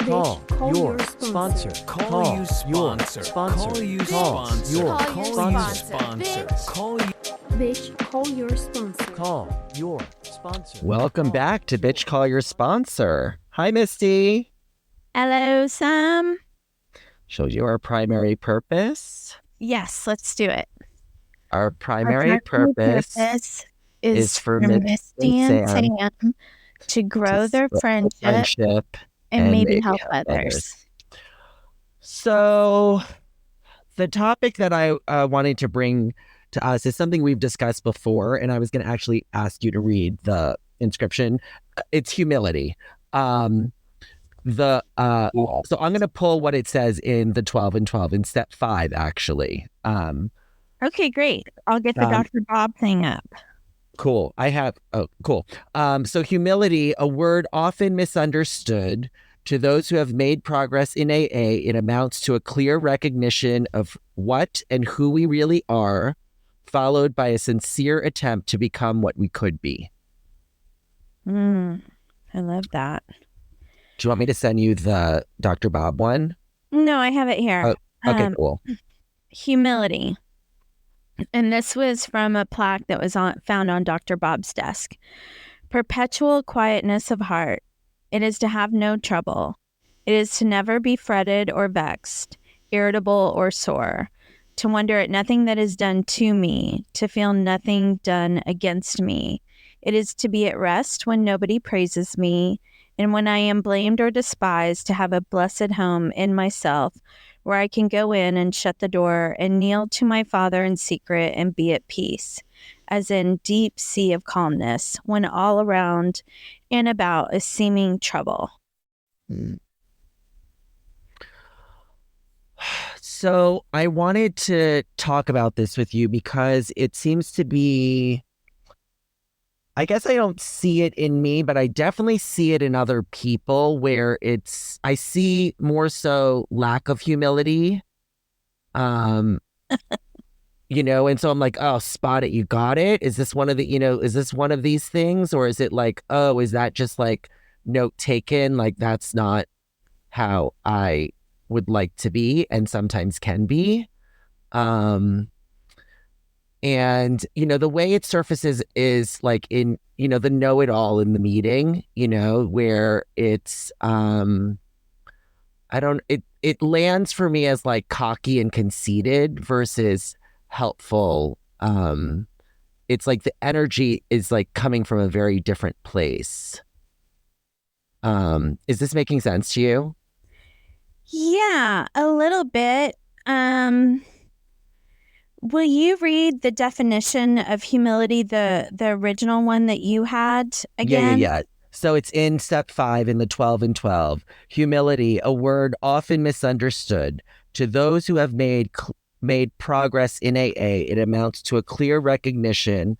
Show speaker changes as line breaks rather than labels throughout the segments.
Call your sponsor.
Call you sponsor.
Call
you
Call
sponsor.
your
Call you
sponsor.
sponsor. Call you.
Bitch, call your sponsor.
Call your sponsor.
Welcome back to Bitch Call Your Sponsor. Hi, Misty.
Hello, Sam.
Showed you our primary purpose.
Yes, let's do it.
Our primary purpose is for
Misty and Sam to grow
to
their
spread
friendship and maybe help others.
So the topic that I wanted to bring to us is something we've discussed before, and I was going to actually ask you to read the inscription. It's humility. So I'm going to pull what it says in the 12 and 12 in step 5, actually.
Okay, great. I'll get the Dr. Bob thing up.
Cool. Cool. So humility, a word often misunderstood. To those who have made progress in AA, it amounts to a clear recognition of what and who we really are, followed by a sincere attempt to become what we could be.
I love that.
Do you want me to send you the Dr. Bob one?
No, I have it here.
Oh, okay, cool.
Humility. And this was from a plaque that was found on Dr. Bob's desk. Perpetual quietness of heart. It is to have no trouble. It is to never be fretted or vexed, irritable or sore, to wonder at nothing that is done to me, to feel nothing done against me. It is to be at rest when nobody praises me, and when I am blamed or despised, to have a blessed home in myself, where I can go in and shut the door and kneel to my Father in secret and be at peace, as in deep sea of calmness, when all around and about is seeming trouble.
So I wanted to talk about this with you because it seems to be, I guess I don't see it in me, but I definitely see it in other people where I see more so lack of humility. And so I'm like, oh, spot it. You got it. Is this one of these things? Or is it like, oh, is that just like note taken? Like, that's not how I would like to be and sometimes can be. And, the way it surfaces is like in, the know-it-all in the meeting, where it's, it lands for me as like cocky and conceited versus helpful. It's like the energy is like coming from a very different place. Is this making sense to you?
Yeah, a little bit. Will you read the definition of humility, the original one that you had again?
Yeah. So it's in step 5 in the 12 and 12. Humility, a word often misunderstood. To those who have made progress in AA, it amounts to a clear recognition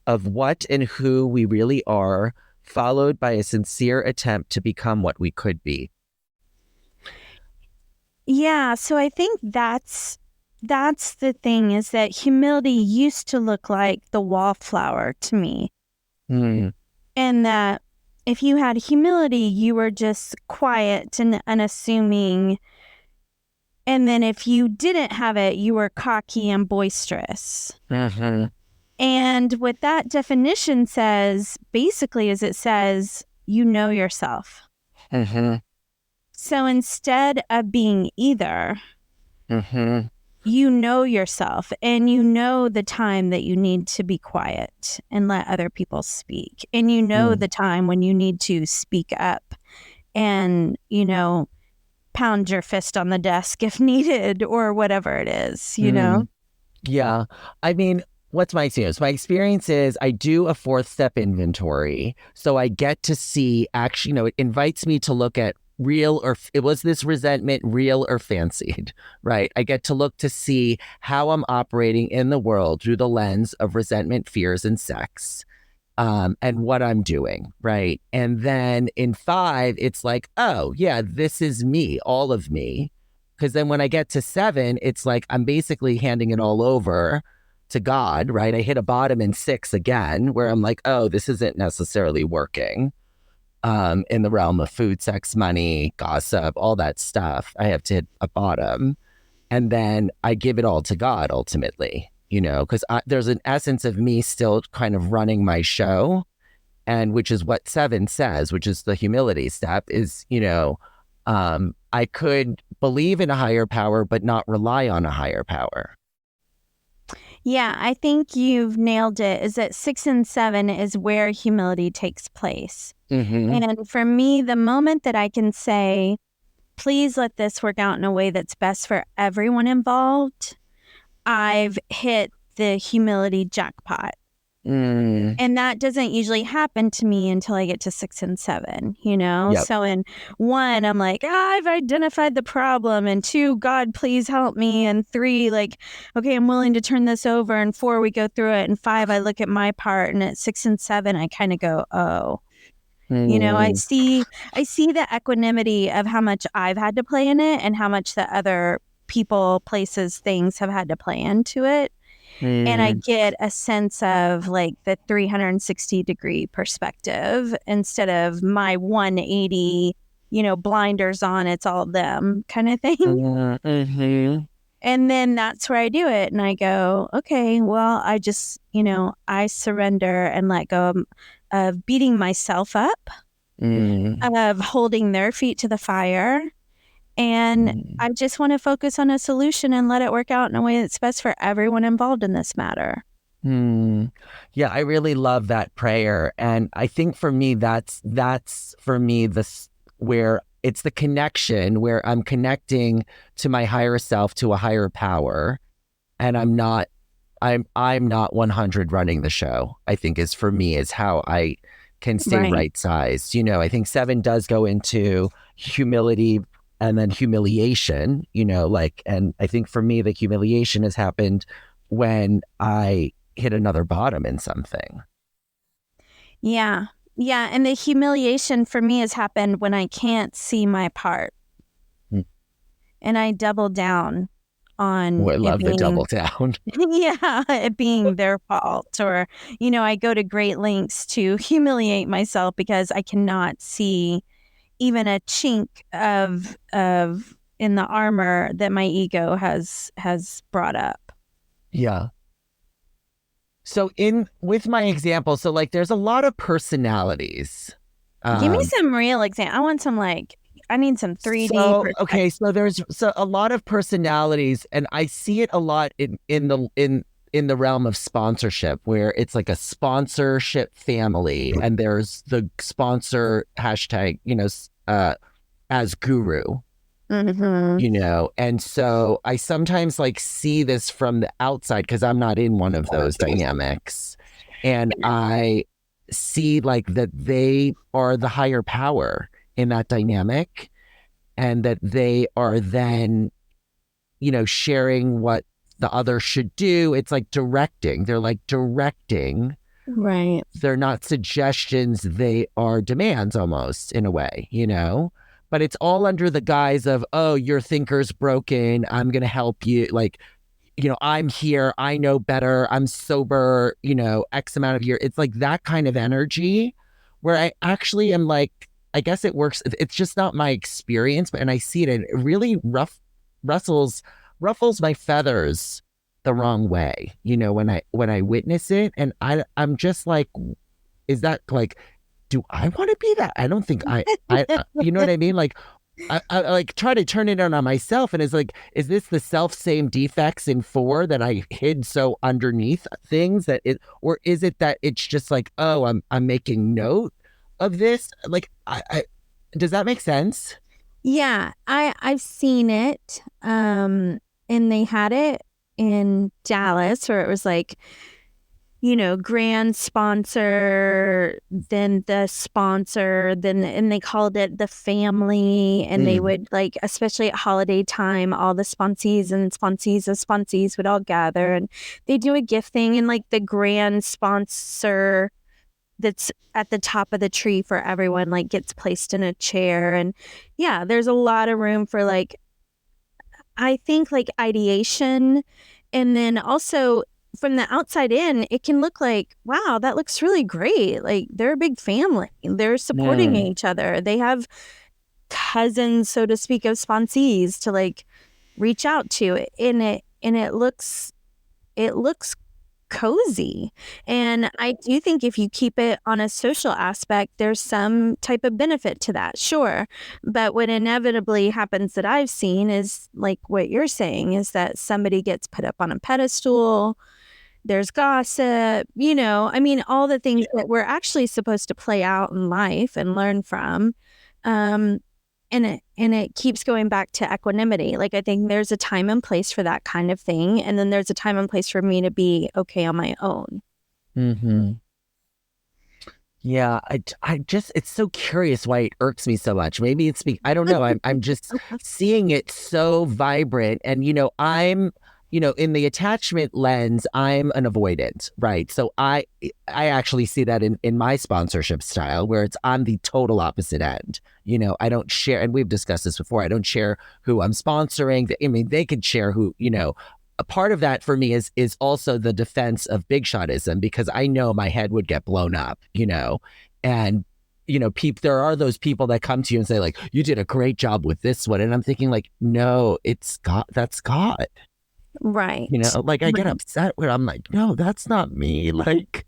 of what and who we really are, followed by a sincere attempt to become what we could be.
Yeah, so I think that's the thing, is that humility used to look like the wallflower to me. And that if you had humility, you were just quiet and unassuming. And then if you didn't have it, you were cocky and boisterous. And what that definition says, basically, is it says, you know yourself. So instead of being either, you know yourself, and you know the time that you need to be quiet and let other people speak. And you know the time when you need to speak up and, pound your fist on the desk if needed, or whatever it is,
Yeah. I mean, what's my experience? My experience is I do a 4th step inventory. So I get to see, actually, it invites me to look at was this resentment real or fancied, right? I get to look to see how I'm operating in the world through the lens of resentment, fears, and sex, and what I'm doing, right? And then in 5, it's like, oh, yeah, this is me, all of me. Because then when I get to 7, it's like I'm basically handing it all over to God, right? I hit a bottom in 6 again, where I'm like, oh, this isn't necessarily working. in the realm of food, sex, money, gossip, all that stuff. I have to hit a bottom. And then I give it all to God ultimately, because there's an essence of me still kind of running my show. And which is what 7 says, which is the humility step is, I could believe in a higher power, but not rely on a higher power.
Yeah, I think you've nailed it. Is that 6 and 7 is where humility takes place.
Mm-hmm.
And for me, the moment that I can say, please let this work out in a way that's best for everyone involved, I've hit the humility jackpot. And that doesn't usually happen to me until I get to 6 and 7,
Yep.
So in 1, I'm like, I've identified the problem. And 2, God, please help me. And 3, like, okay, I'm willing to turn this over. And 4, we go through it. And 5, I look at my part. And at 6 and 7, I kind of go, oh. I see the equanimity of how much I've had to play in it and how much the other people, places, things have had to play into it. And I get a sense of like the 360-degree perspective instead of my 180, blinders on, it's all them kind of thing.
Mm-hmm.
And then that's where I do it. And I go, okay, well, I just, I surrender and let go of beating myself up, of holding their feet to the fire. And I just want to focus on a solution and let it work out in a way that's best for everyone involved in this matter.
Yeah, I really love that prayer. And I think for me, that's for me, where it's the connection where I'm connecting to my higher self, to a higher power. And I'm not 100 running the show, I think is for me is how I can stay right sized. I think 7 does go into humility and then humiliation, and I think for me, the humiliation has happened when I hit another bottom in something.
Yeah. Yeah. And the humiliation for me has happened when I can't see my part. And I double down on
I love the double down.
Yeah, it being their fault. Or, I go to great lengths to humiliate myself because I cannot see even a chink of in the armor that my ego has brought up. Yeah.
So with my example, so like there's a lot of personalities.
Give me some real example. I want some I need some 3D.
So, okay, so there's a lot of personalities, and I see it a lot in the realm of sponsorship, where it's like a sponsorship family, and there's the sponsor hashtag, as guru. And so I sometimes see this from the outside because I'm not in one of those dynamics, and I see that they are the higher power in that dynamic, and that they are then, sharing what the other should do. It's like directing. They're directing.
Right.
They're not suggestions. They are demands almost in a way, but it's all under the guise of, oh, your thinker's broken. I'm going to help you. I'm here. I know better. I'm sober, X amount of years. It's that kind of energy where I actually am I guess it works. It's just not my experience, and I see it, and it really ruffles my feathers the wrong way, when I witness it, and I'm just is that do I want to be that? I don't think I you know what I mean? I try to turn it on myself, and it's is this the same defects in 4 that I hid so underneath things or is it that it's just oh, I'm making note of this? I does that make sense?
Yeah, I've seen it. And they had it in Dallas where it was grand sponsor, then the sponsor, and they called it the family. And they would especially at holiday time, all the sponsees and sponsees of sponsees would all gather, and they do a gift thing, and the grand sponsor that's at the top of the tree for everyone gets placed in a chair. And yeah, there's a lot of room for I think ideation. And then also from the outside in, it can look like, wow, that looks really great. Like they're a big family. They're supporting each other. They have cousins, so to speak, of sponsees to like reach out to. And it looks cozy. And I do think if you keep it on a social aspect, there's some type of benefit to that, sure. But what inevitably happens that I've seen is like what you're saying, is that somebody gets put up on a pedestal. There's gossip, I mean, all the things that we're actually supposed to play out in life and learn from. And it keeps going back to equanimity. Like, I think there's a time and place for that kind of thing. And then there's a time and place for me to be okay on my own.
Mm-hmm. Yeah, I just, it's so curious why it irks me so much. Maybe it's I don't know. I'm just seeing it so vibrant. And, I'm, in the attachment lens, I'm an avoidant, right? So I actually see that in my sponsorship style, where it's on the total opposite end. I don't share, and we've discussed this before, I don't share who I'm sponsoring. I mean, they could share who, a part of that for me is also the defense of big shotism, because I know my head would get blown up, and there are those people that come to you and say like, you did a great job with this one. And I'm thinking like, no, it's God, that's God.
Right.
Like I get upset when I'm like, no, that's not me. Like,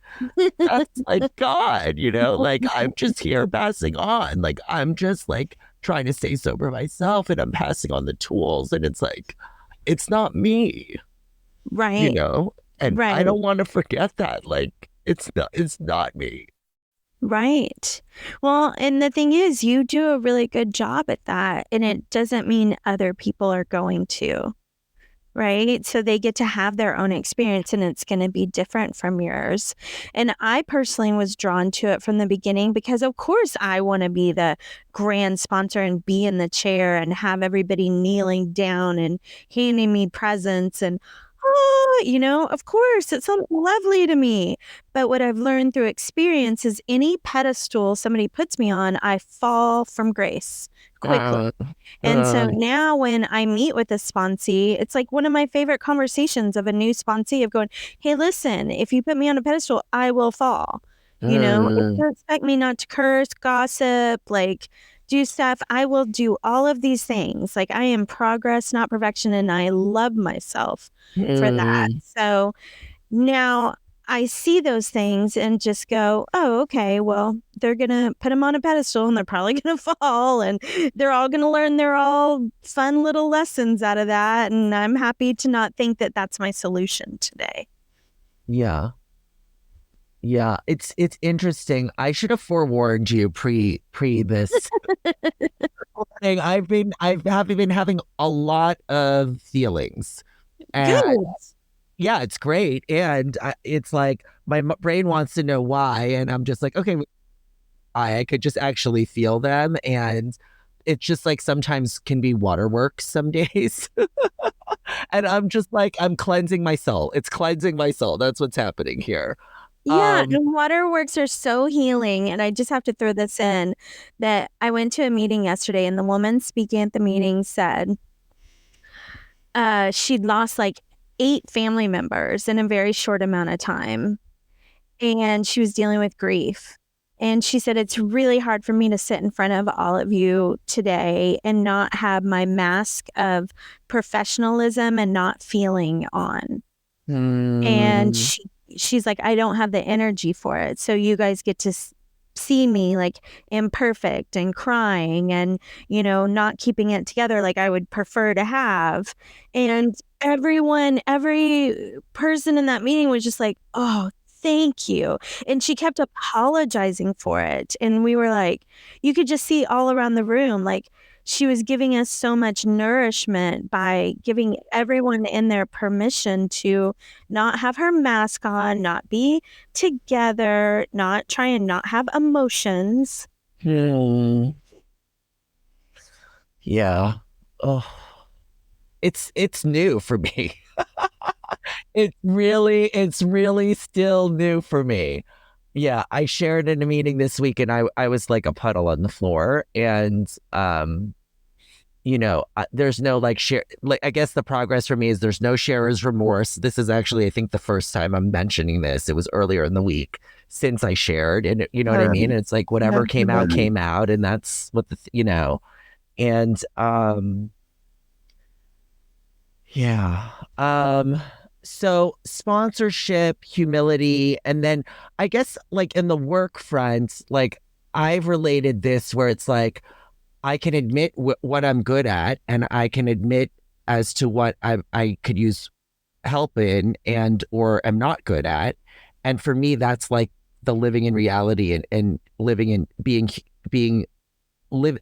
that's like God, like I'm just here passing on. Like, I'm just like trying to stay sober myself, and I'm passing on the tools. And it's like, it's not me.
Right.
And
right.
I don't want to forget that. Like, it's not me.
Right. Well, and the thing is, you do a really good job at that. And it doesn't mean other people are going to. Right. So they get to have their own experience, and it's going to be different from yours. And I personally was drawn to it from the beginning because, of course, I want to be the grand sponsor and be in the chair and have everybody kneeling down and handing me presents. And, of course, it sounds lovely to me. But what I've learned through experience is any pedestal somebody puts me on, I fall from grace quickly. And so now when I meet with a sponsee, it's like one of my favorite conversations of a new sponsee of going, hey, listen, if you put me on a pedestal, I will fall. If you expect me not to curse, gossip, like do stuff, I will do all of these things. Like I am progress, not perfection. And I love myself for that. So now I see those things and just go, oh, okay, well, they're going to put them on a pedestal and they're probably going to fall, and they're all going to learn their all fun little lessons out of that. And I'm happy to not think that that's my solution today.
Yeah. Yeah, it's interesting. I should have forewarned you pre this. I've been having a lot of feelings. And
good.
Yeah, it's great. And it's like my brain wants to know why. And I'm just like, okay, I could just actually feel them. And it's just like sometimes can be waterworks some days. And I'm just like, I'm cleansing my soul. It's cleansing my soul. That's what's happening here.
Yeah, the waterworks are so healing. And I just have to throw this in that I went to a meeting yesterday, and the woman speaking at the meeting said she'd lost like 8 family members in a very short amount of time. And she was dealing with grief. And she said, it's really hard for me to sit in front of all of you today and not have my mask of professionalism and not feeling on. And she's like, I don't have the energy for it. So you guys get to see me like imperfect and crying and, not keeping it together like I would prefer to have. And every person in that meeting was just like, oh, thank you. And she kept apologizing for it. And we were like, you could just see all around the room, like she was giving us so much nourishment by giving everyone in there permission to not have her mask on, not be together, not try and not have emotions.
Yeah. Oh, it's new for me. It's really still new for me. Yeah, I shared in a meeting this week, and I was like a puddle on the floor, and there's no like share, like, I guess the progress for me is there's no sharer's remorse. This is actually, I think, the first time I'm mentioning this. It was earlier in the week since I shared, and you know what I mean? And it's like, whatever came out, and that's what and yeah. So sponsorship, humility, and then I guess like in the work front, like I've related this where it's like I can admit what I'm good at, and I can admit as to what I could use help in and or am not good at. And for me, that's like the living in reality and living in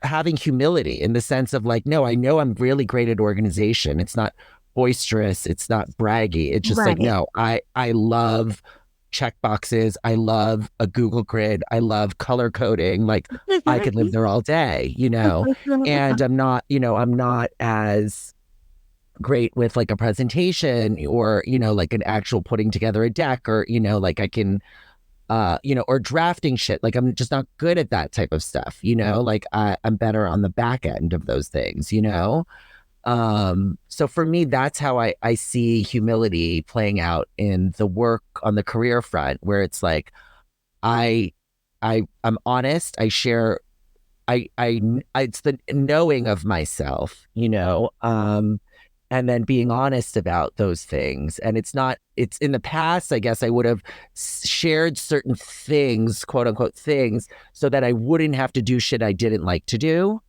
having humility in the sense of like, no, I know I'm really great at organization. It's not boisterous. It's not braggy. It's just like, no, I love check boxes. I love a Google grid. I love color coding. Like I could live there all day, and I'm not as great with like a presentation or, like an actual putting together a deck or, like I can, or drafting shit. Like I'm just not good at that type of stuff, like I'm better on the back end of those things, So for me, that's how I see humility playing out in the work on the career front, where it's like, I'm honest. I share, it's the knowing of myself, and then being honest about those things. And it's in the past, I guess I would have shared certain things, quote unquote things, so that I wouldn't have to do shit I didn't like to do.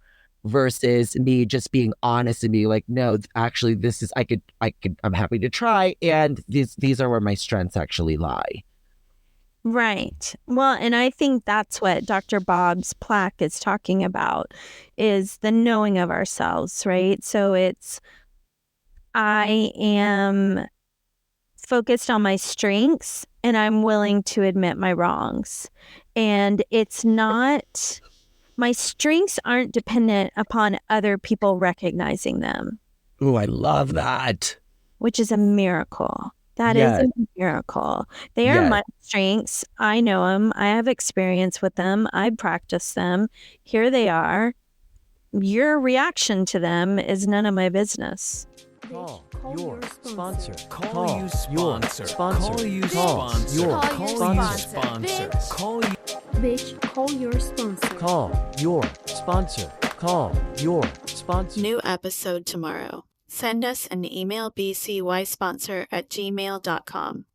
Versus me just being honest and being like, no, actually, this is I'm happy to try, and these are where my strengths actually lie.
Right. Well, and I think that's what Dr. Bob's plaque is talking about, is the knowing of ourselves, right? So it's, I am focused on my strengths and I'm willing to admit my wrongs. And it's not, my strengths aren't dependent upon other people recognizing them.
Ooh, I love that.
Which is a miracle. That is a miracle. They are my strengths. I know them. I have experience with them. I practice them. Here they are. Your reaction to them is none of my business.
Call your sponsor.
Call you sponsor.
Call
you
Call
sponsor.
your
Call you
sponsor.
sponsor. Call you.
Bitch, call your sponsor.
Call your sponsor. Call your sponsor.
New episode tomorrow. Send us an email, bcysponsor@gmail.com.